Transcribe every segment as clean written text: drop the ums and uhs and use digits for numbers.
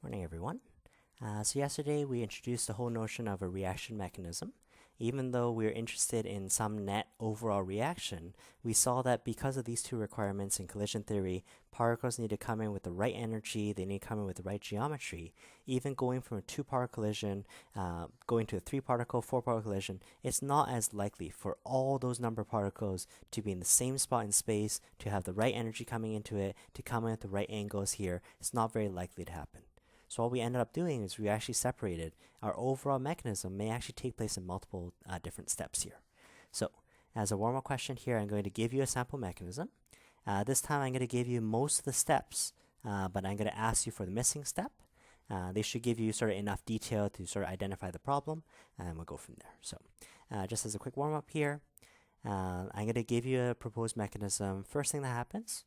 Morning, everyone. So yesterday we introduced the whole notion of a reaction mechanism. Even though we are interested in some net overall reaction, we saw that because of these two requirements in collision theory, particles need to come in with the right energy, they need to come in with the right geometry. Even going from a two-particle collision, going to a three-particle, four-particle collision, it's not as likely for all those number of particles to be in the same spot in space, to have the right energy coming into it, to come in at the right angles here. It's not very likely to happen. So what we ended up doing is we actually separated our overall mechanism may actually take place in multiple different steps here. So as a warm-up question here, I'm going to give you a sample mechanism. This time I'm going to give you most of the steps, but I'm going to ask you for the missing step. They should give you sort of enough detail to sort of identify the problem, and we'll go from there. So just as a quick warm-up here, I'm going to give you a proposed mechanism. First thing that happens,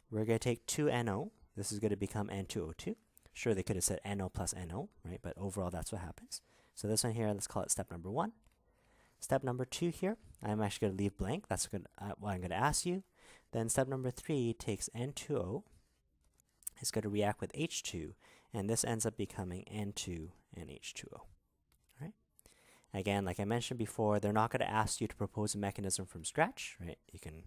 we're going to take 2NO. This is going to become N2O2. Sure, they could have said NO plus NO, right? But overall, that's what happens. So this one here, let's call it step number 1. Step number 2 here, I'm actually going to leave blank. That's what I'm going to ask you. Then step number 3 takes N2O. It's going to react with H2, and this ends up becoming N2 and H2O. Again, like I mentioned before, they're not going to ask you to propose a mechanism from scratch, right? You can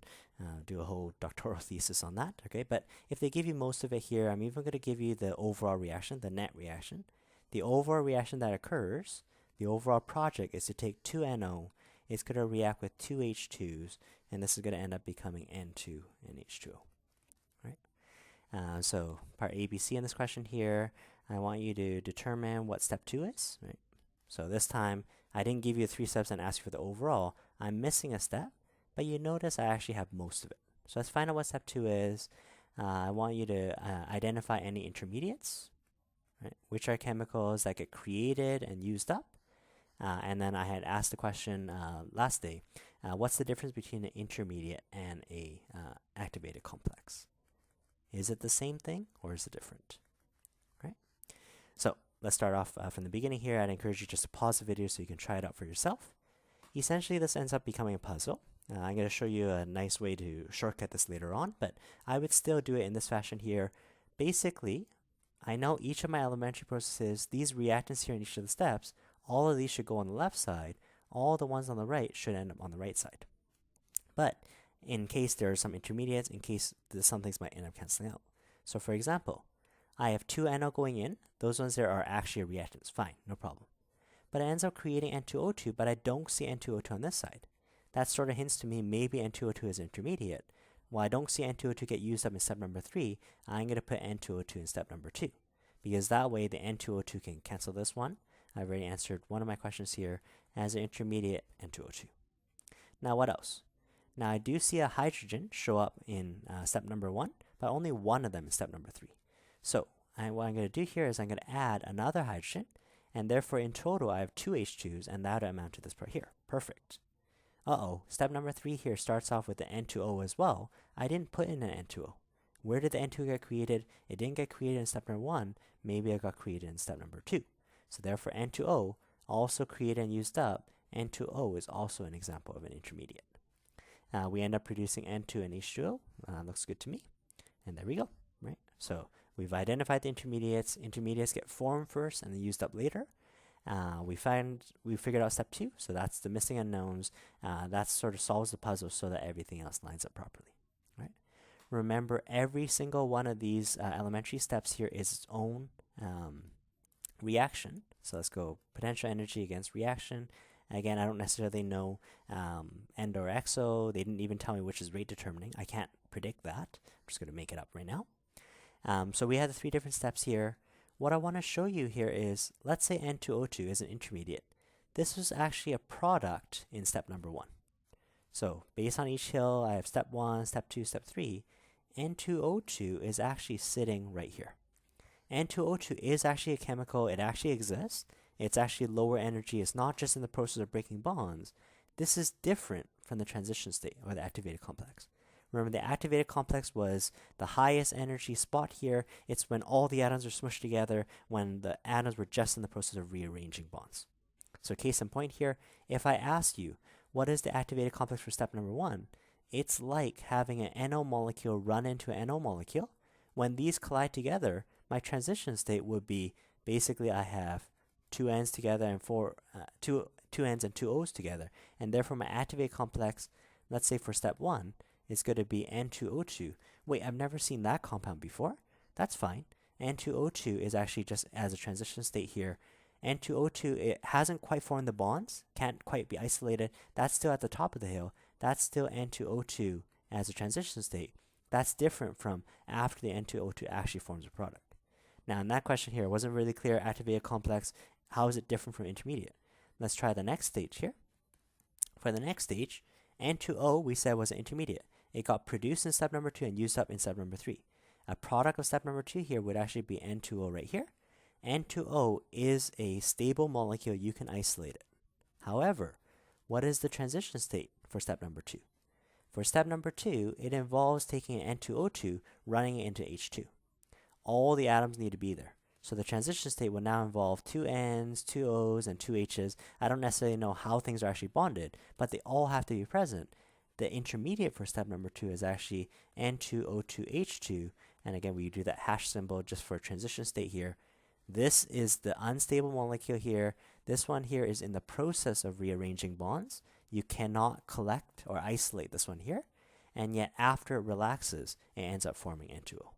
do a whole doctoral thesis on that, okay? But if they give you most of it here, I'm even going to give you the overall reaction, the net reaction. The overall reaction that occurs, the overall project is to take 2NO, it's going to react with 2 H2s, and this is going to end up becoming N2 and H2O, right? So part A, B, C in this question here, I want you to determine what step 2 is, right? So this time, I didn't give you 3 steps and ask you for the overall. I'm missing a step, but you notice I actually have most of it. So let's find out what step 2 is. I want you to identify any intermediates, right? Which are chemicals that get created and used up. And then I had asked the question last day, what's the difference between an intermediate and a activated complex? Is it the same thing or is it different? Right? So let's start off from the beginning here. I'd encourage you just to pause the video so you can try it out for yourself. Essentially, this ends up becoming a puzzle. I'm going to show you a nice way to shortcut this later on, but I would still do it in this fashion here. Basically, I know each of my elementary processes, these reactants here in each of the steps, all of these should go on the left side. All the ones on the right should end up on the right side. But in case there are some intermediates, in case some things might end up canceling out. So for example, I have 2NO going in. Those ones there are actually reactants. Fine, no problem. But it ends up creating N2O2, but I don't see N2O2 on this side. That sort of hints to me maybe N2O2 is intermediate. While I don't see N2O2 get used up in step number 3, I'm going to put N2O2 in step number 2. Because that way the N2O2 can cancel this one. I've already answered one of my questions here as an intermediate N2O2. Now what else? Now I do see a hydrogen show up in step number 1, but only one of them in step number 3. So what I'm going to do here is I'm going to add another hydrogen, and therefore in total I have 2 H2s, and that would amount to this part here. Perfect. Step number 3 here starts off with the N2O as well. I didn't put in an N2O. Where did the N2O get created? It didn't get created in step number 1. Maybe it got created in step number 2. So therefore N2O, also created and used up, N2O is also an example of an intermediate. We end up producing N2 and H2O. Looks good to me. And there we go, right? So we've identified the intermediates. Intermediates get formed first and then used up later. We figured out step 2, so that's the missing unknowns. That sort of solves the puzzle so that everything else lines up properly, right? Remember, every single one of these elementary steps here is its own reaction. So let's go potential energy against reaction. Again, I don't necessarily know endo or exo. They didn't even tell me which is rate determining. I can't predict that. I'm just going to make it up right now. So we have the 3 different steps here. What I want to show you here is, let's say N2O2 is an intermediate. This was actually a product in step number 1. So based on each hill, I have step 1, step 2, step 3. N2O2 is actually sitting right here. N2O2 is actually a chemical. It actually exists. It's actually lower energy. It's not just in the process of breaking bonds. This is different from the transition state or the activated complex. Remember, the activated complex was the highest energy spot here. It's when all the atoms are smushed together, when the atoms were just in the process of rearranging bonds. So case in point here, if I ask you, what is the activated complex for step number 1? It's like having an NO molecule run into an NO molecule. When these collide together, my transition state would be basically I have two N's together and two N's and two O's together. And therefore my activate complex, let's say for step 1, is going to be N2O2. Wait, I've never seen that compound before. That's fine. N2O2 is actually just as a transition state here. N2O2, it hasn't quite formed the bonds, can't quite be isolated. That's still at the top of the hill. That's still N2O2 as a transition state. That's different from after the N2O2 actually forms a product. Now in that question here, it wasn't really clear, activated complex, how is it different from intermediate? Let's try the next stage here. For the next stage, N2O we said was an intermediate. It got produced in step number 2 and used up in step number 3. A product of step number 2 here would actually be N2O right here. N2O is a stable molecule, you can isolate it. However, what is the transition state for step number 2? For step number 2, it involves taking an N2O2, running it into H2. All the atoms need to be there. So the transition state will now involve 2 N's, 2 O's, and 2 H's. I don't necessarily know how things are actually bonded, but they all have to be present. The intermediate for step number 2 is actually N2O2H2. And again, we do that hash symbol just for a transition state here. This is the unstable molecule here. This one here is in the process of rearranging bonds. You cannot collect or isolate this one here. And yet after it relaxes, it ends up forming N2O.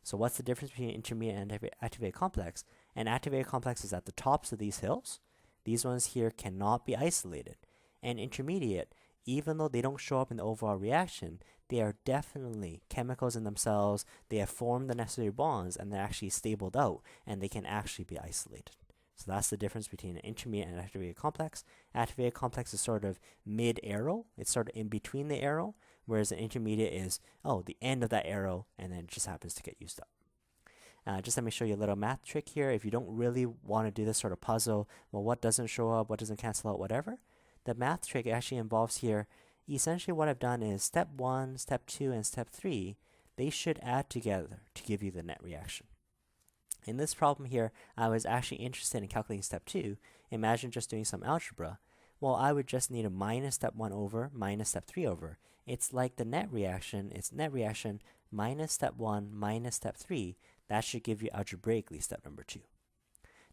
So what's the difference between intermediate and activated complex? An activated complex is at the tops of these hills. These ones here cannot be isolated. And intermediate, even though they don't show up in the overall reaction, they are definitely chemicals in themselves. They have formed the necessary bonds and they're actually stabled out and they can actually be isolated. So that's the difference between an intermediate and activated complex. Activated complex is sort of mid-arrow. It's sort of in between the arrow, whereas an intermediate is, the end of that arrow, and then it just happens to get used up. Just let me show you a little math trick here. If you don't really want to do this sort of puzzle, well, what doesn't show up, what doesn't cancel out, whatever, the math trick actually involves here, essentially what I've done is step 1, step 2, and step 3, they should add together to give you the net reaction. In this problem here, I was actually interested in calculating step 2. Imagine just doing some algebra. Well, I would just need a minus step 1 over minus step 3 over. It's like the net reaction. It's net reaction minus step 1 minus step 3. That should give you algebraically step number 2.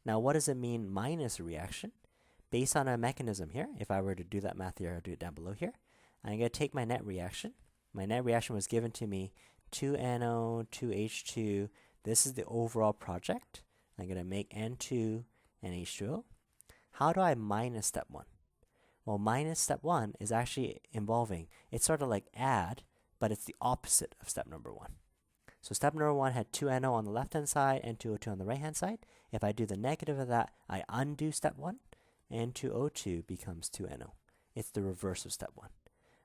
Now, what does it mean minus a reaction? Based on a mechanism here, if I were to do that math here, I'll do it down below here. I'm going to take my net reaction. My net reaction was given to me 2NO, 2H2. This is the overall project. I'm going to make N2 and H2O. How do I minus step 1? Well, minus step 1 is actually involving, it's sort of like add, but it's the opposite of step number 1. So step number 1 had 2NO on the left-hand side, N2O2 on the right-hand side. If I do the negative of that, I undo step 1. N2O2 becomes 2NO. It's the reverse of step 1.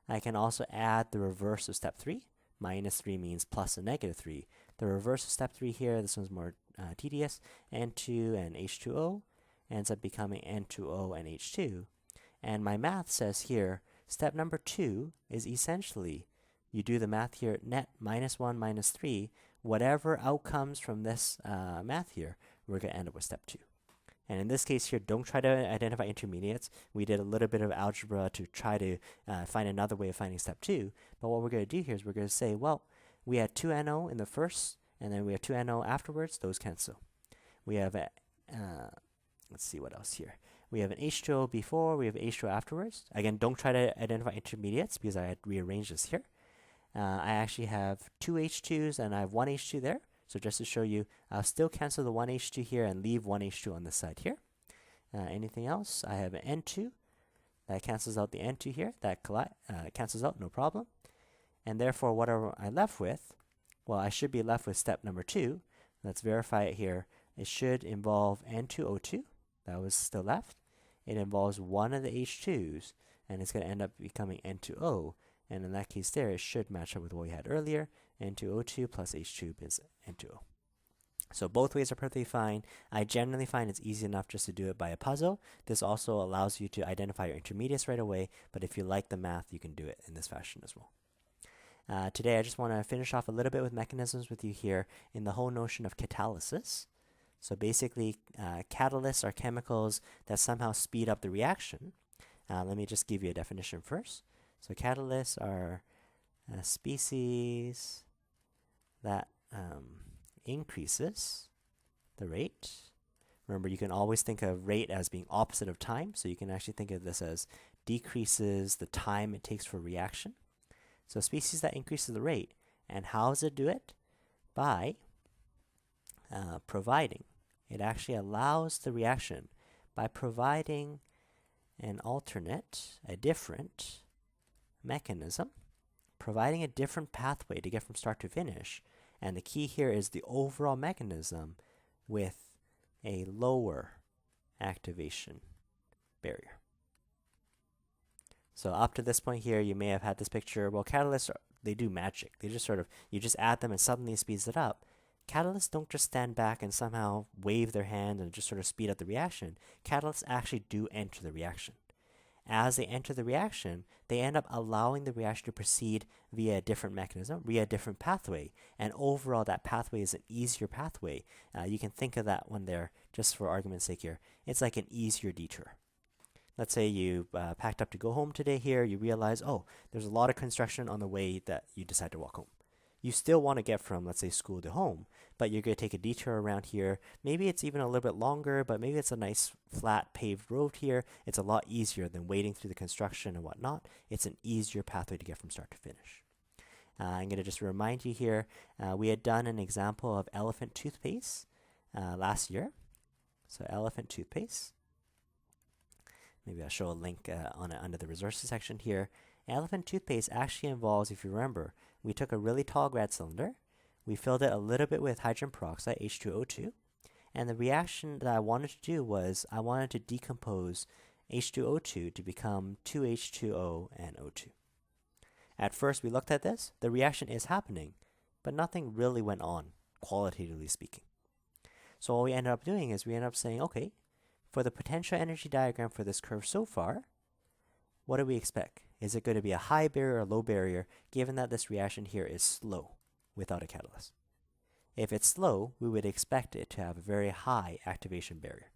I can also add the reverse of step 3. Minus 3 means plus a negative 3. The reverse of step 3 here, this one's more tedious, N2 and H2O ends up becoming N2O and H2. And my math says here, step number 2 is essentially, you do the math here, net minus 1 minus 3, whatever outcomes from this math here, we're going to end up with step 2. And in this case here, don't try to identify intermediates. We did a little bit of algebra to try to find another way of finding step 2. But what we're going to do here is we're going to say, well, we had 2NO in the first, and then we have 2NO afterwards. Those cancel. We have, let's see what else here. We have an H2O before, we have H2O afterwards. Again, don't try to identify intermediates because I had rearranged this here. I actually have 2 H2s and I have 1 H2 there. So just to show you, I'll still cancel the 1 H2 here and leave 1 H2 on this side here. Anything else? I have an N2. That cancels out the N2 here. That cancels out, no problem. And therefore, what are I left with? Well, I should be left with step number 2. Let's verify it here. It should involve N2O2. That was still left. It involves one of the H2s, and it's going to end up becoming N2O. And in that case there, it should match up with what we had earlier. N2O2 plus H2 is N2O. So both ways are perfectly fine. I generally find it's easy enough just to do it by a puzzle. This also allows you to identify your intermediates right away, but if you like the math, you can do it in this fashion as well. Today I just want to finish off a little bit with mechanisms with you here in the whole notion of catalysis. So basically, catalysts are chemicals that somehow speed up the reaction. Let me just give you a definition first. So catalysts are a species that increases the rate. Remember, you can always think of rate as being opposite of time, so you can actually think of this as decreases the time it takes for reaction. So a species that increases the rate, and how does it do it? By providing. It actually allows the reaction by providing an alternate, a different mechanism, providing a different pathway to get from start to finish. And the key here is the overall mechanism with a lower activation barrier. So up to this point here, you may have had this picture. Well, catalysts, they do magic. They just sort of, you just add them and suddenly it speeds it up. Catalysts don't just stand back and somehow wave their hand and just sort of speed up the reaction. Catalysts actually do enter the reaction. As they enter the reaction, they end up allowing the reaction to proceed via a different mechanism, via a different pathway. And overall, that pathway is an easier pathway. You can think of that when they're, just for argument's sake here, it's like an easier detour. Let's say you packed up to go home today here. You realize, oh, there's a lot of construction on the way that you decide to walk home. You still want to get from, let's say, school to home, but you're going to take a detour around here. Maybe it's even a little bit longer, but maybe it's a nice flat paved road here. It's a lot easier than wading through the construction and whatnot. It's an easier pathway to get from start to finish. I'm going to just remind you here, we had done an example of elephant toothpaste last year. So elephant toothpaste. Maybe I'll show a link on it under the resources section here. Elephant toothpaste actually involves, if you remember, we took a really tall grad cylinder, we filled it a little bit with hydrogen peroxide, H2O2, and the reaction that I wanted to do was I wanted to decompose H2O2 to become 2H2O and O2. At first we looked at this, the reaction is happening, but nothing really went on, qualitatively speaking. So what we ended up doing is we ended up saying, okay, for the potential energy diagram for this curve so far, what do we expect? Is it going to be a high barrier or low barrier, given that this reaction here is slow without a catalyst? If it's slow, we would expect it to have a very high activation barrier.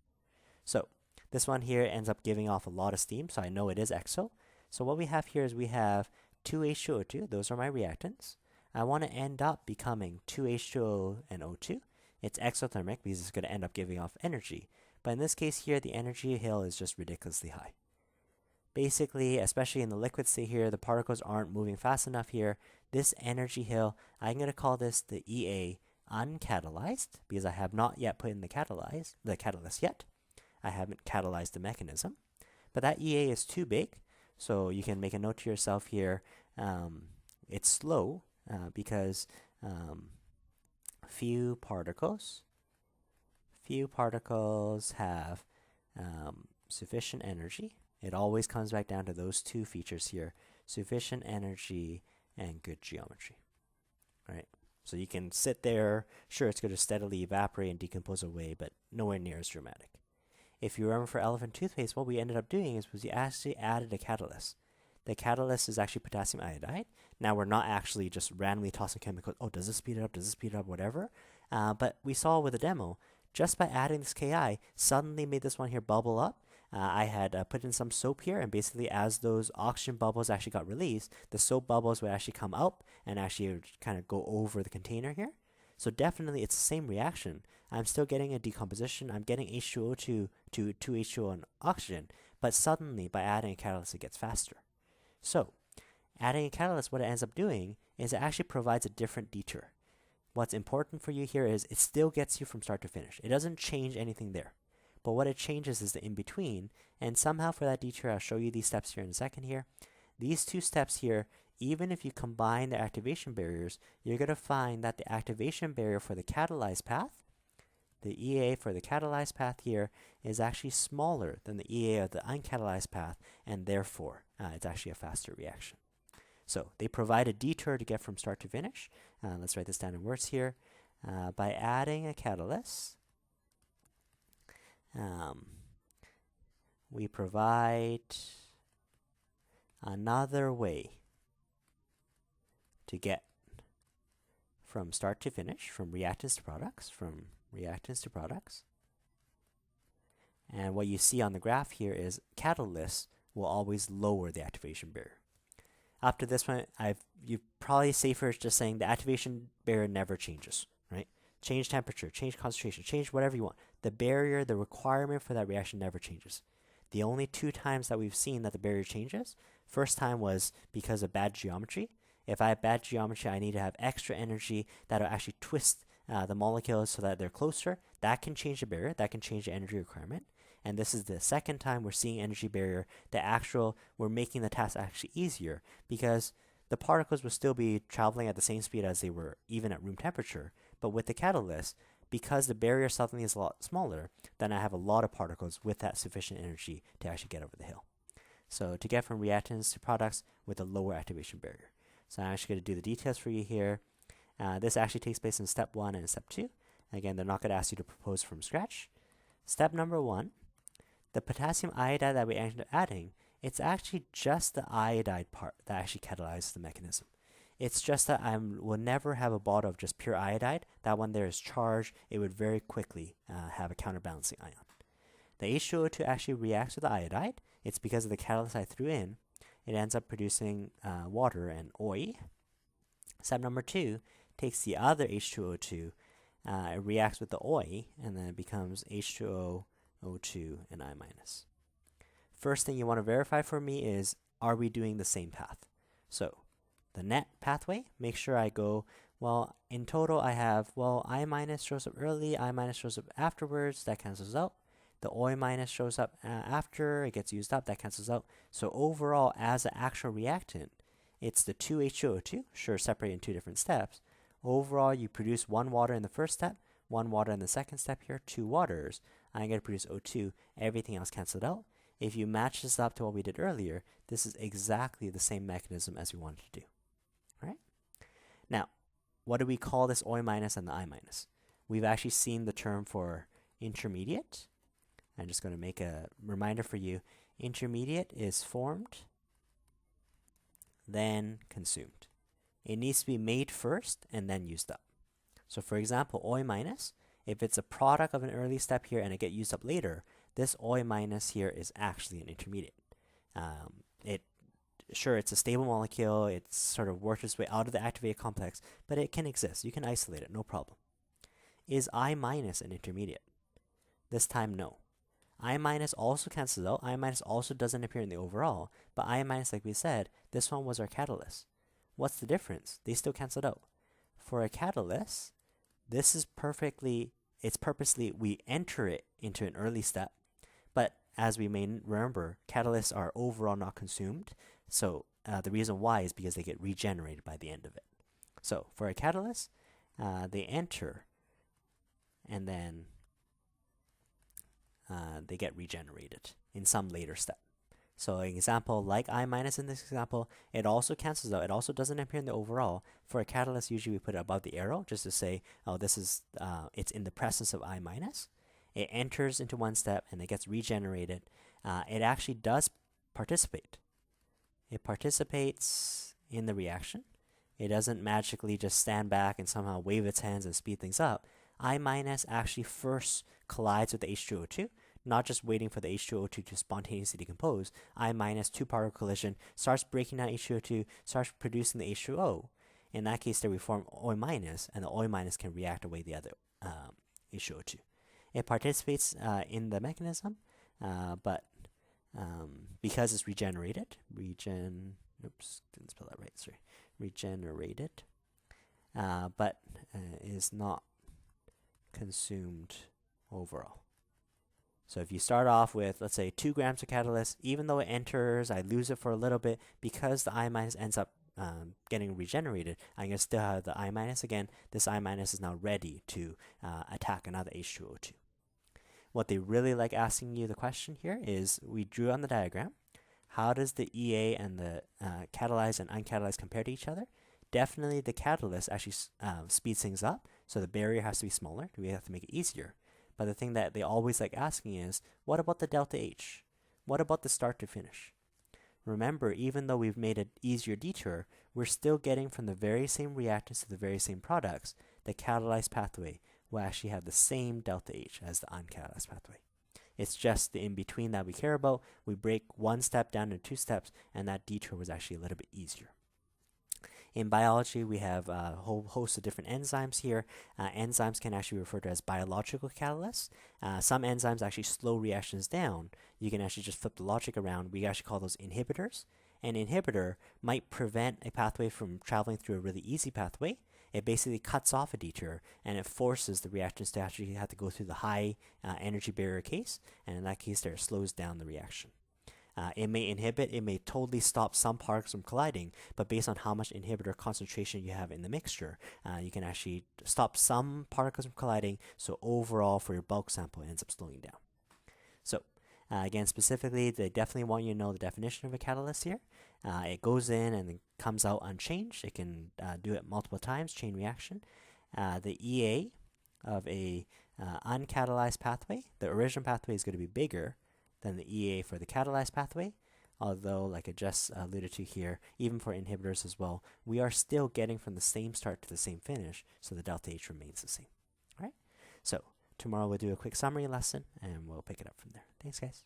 So this one here ends up giving off a lot of steam, so I know it is exo. So what we have here is we have 2H2O2, those are my reactants. I want to end up becoming 2H2O and O2. It's exothermic because it's going to end up giving off energy. But in this case here, the energy hill is just ridiculously high. Basically, especially in the liquid state here, the particles aren't moving fast enough here. This energy hill, I'm going to call this the EA uncatalyzed because I have not yet put in the catalyst yet. I haven't catalyzed the mechanism. But that EA is too big, so you can make a note to yourself here. It's slow because few particles have sufficient energy. It always comes back down to those two features here, sufficient energy and good geometry, right? So you can sit there, sure, it's going to steadily evaporate and decompose away, but nowhere near as dramatic. If you remember for elephant toothpaste, what we ended up doing is we actually added a catalyst. The catalyst is actually potassium iodide. Now we're not actually just randomly tossing chemicals, oh, does this speed it up, whatever. But we saw with the demo, just by adding this Ki, suddenly made this one here bubble up. I had put in some soap here, and basically as those oxygen bubbles actually got released, the soap bubbles would actually come up and actually kind of go over the container here. So definitely it's the same reaction. I'm still getting a decomposition. I'm getting H2O2 to 2H2O and oxygen, but suddenly by adding a catalyst it gets faster. So adding a catalyst, what it ends up doing is it actually provides a different detour. What's important for you here is it still gets you from start to finish. It doesn't change anything there. But what it changes is the in-between, and somehow for that detour, I'll show you these steps here in a second here. These two steps here, even if you combine the activation barriers, you're going to find that the activation barrier for the catalyzed path, the EA for the catalyzed path here, is actually smaller than the EA of the uncatalyzed path, and therefore, it's actually a faster reaction. So they provide a detour to get from start to finish. Let's write this down in words here. By adding a catalyst, we provide another way to get from start to finish, from reactants to products. And what you see on the graph here is catalysts will always lower the activation barrier. Up to this point, you're probably safer just saying the activation barrier never changes, right? change temperature, change concentration, change whatever you want. The barrier, the requirement for that reaction never changes. The only 2 times that we've seen that the barrier changes, first time was because of bad geometry. If I have bad geometry, I need to have extra energy that'll actually twist the molecules so that they're closer. That can change the barrier. That can change the energy requirement. And this is the second time we're seeing energy barrier. We're making the task actually easier because the particles will still be traveling at the same speed as they were even at room temperature. But with the catalyst, because the barrier suddenly is a lot smaller, then I have a lot of particles with that sufficient energy to actually get over the hill. So to get from reactants to products with a lower activation barrier. So I'm actually going to do the details for you here. This actually takes place in step 1 and step 2. Again, they're not going to ask you to propose from scratch. Step number 1, the potassium iodide that we end up adding, it's actually just the iodide part that actually catalyzes the mechanism. It's just that I will never have a bottle of just pure iodide. That when there is charge, it would very quickly have a counterbalancing ion. The H2O2 actually reacts with the iodide. It's because of the catalyst I threw in. It ends up producing water and oil. Step number 2 takes the other H2O2, it reacts with the oil, and then it becomes H2O, O2, and I-. First thing you want to verify for me is, are we doing the same path? So the net pathway, make sure I go, well, in total I have, well, I- shows up early, I- shows up afterwards, that cancels out. The OI- shows up after, it gets used up, that cancels out. So overall, as an actual reactant, it's the 2 H2O2, sure, separated in 2 different steps. Overall, you produce 1 water in the first step, 1 water in the second step here, 2 waters. I'm going to produce O2, everything else canceled out. If you match this up to what we did earlier, this is exactly the same mechanism as we wanted to do. All right? Now, what do we call this OI- and the I-? We've actually seen the term for intermediate. I'm just going to make a reminder for you. Intermediate is formed, then consumed. It needs to be made first and then used up. So for example, OI-, if it's a product of an early step here and it gets used up later, this OI- here is actually an intermediate. It's a stable molecule, it's sort of worked its way out of the activated complex, but it can exist. You can isolate it, no problem. Is I- an intermediate? This time, no. I- also cancels out. I- also doesn't appear in the overall, but I-, like we said, this one was our catalyst. What's the difference? They still canceled out. For a catalyst, this is purposely, we enter it into an early step, but as we may remember, catalysts are overall not consumed, so the reason why is because they get regenerated by the end of it. So for a catalyst, they enter, and then they get regenerated in some later step. So an example like I- in this example, it also cancels out. It also doesn't appear in the overall. For a catalyst, usually we put it above the arrow just to say, oh, this is it's in the presence of I-. It enters into one step and it gets regenerated. It actually does participate. It participates in the reaction. It doesn't magically just stand back and somehow wave its hands and speed things up. I- actually first collides with the H2O2, not just waiting for the H2O2 to spontaneously decompose. I- 2-particle collision starts breaking down H2O2, starts producing the H2O. In that case, they reform OI-, and the OI- can react away the other H2O2. It participates in the mechanism, but because it's regenerated, didn't spell that right, sorry, regenerated, but is not consumed overall. So if you start off with, let's say, 2 grams of catalyst, even though it enters, I lose it for a little bit, because the I- ends up getting regenerated, I'm going to still have the I- again. This I- is now ready to attack another H2O2. What they really like asking you the question here is, we drew on the diagram, how does the EA and the catalyzed and uncatalyzed compare to each other? Definitely the catalyst actually speeds things up, so the barrier has to be smaller. We have to make it easier. But the thing that they always like asking is, what about the delta H? What about the start to finish? Remember, even though we've made an easier detour, we're still getting from the very same reactants to the very same products. The catalyzed pathway will actually have the same delta H as the uncatalyzed pathway. It's just the in-between that we care about. We break 1 step down to 2 steps, and that detour was actually a little bit easier. In biology, we have a whole host of different enzymes here. Enzymes can actually be referred to as biological catalysts. Some enzymes actually slow reactions down. You can actually just flip the logic around. We actually call those inhibitors. An inhibitor might prevent a pathway from traveling through a really easy pathway. It basically cuts off a detour, and it forces the reactions to actually have to go through the high energy barrier case, and in that case there, it slows down the reaction. It may inhibit, it may totally stop some particles from colliding, but based on how much inhibitor concentration you have in the mixture, you can actually stop some particles from colliding, so overall for your bulk sample, it ends up slowing down. So, again, specifically, they definitely want you to know the definition of a catalyst here. It goes in and then comes out unchanged. It can do it multiple times, chain reaction. The EA of a uncatalyzed pathway, the original pathway is going to be bigger than the EA for the catalyzed pathway. Although, like I just alluded to here, even for inhibitors as well, we are still getting from the same start to the same finish, so the delta H remains the same. All right? So, tomorrow we'll do a quick summary lesson, and we'll pick it up from there. Thanks, guys.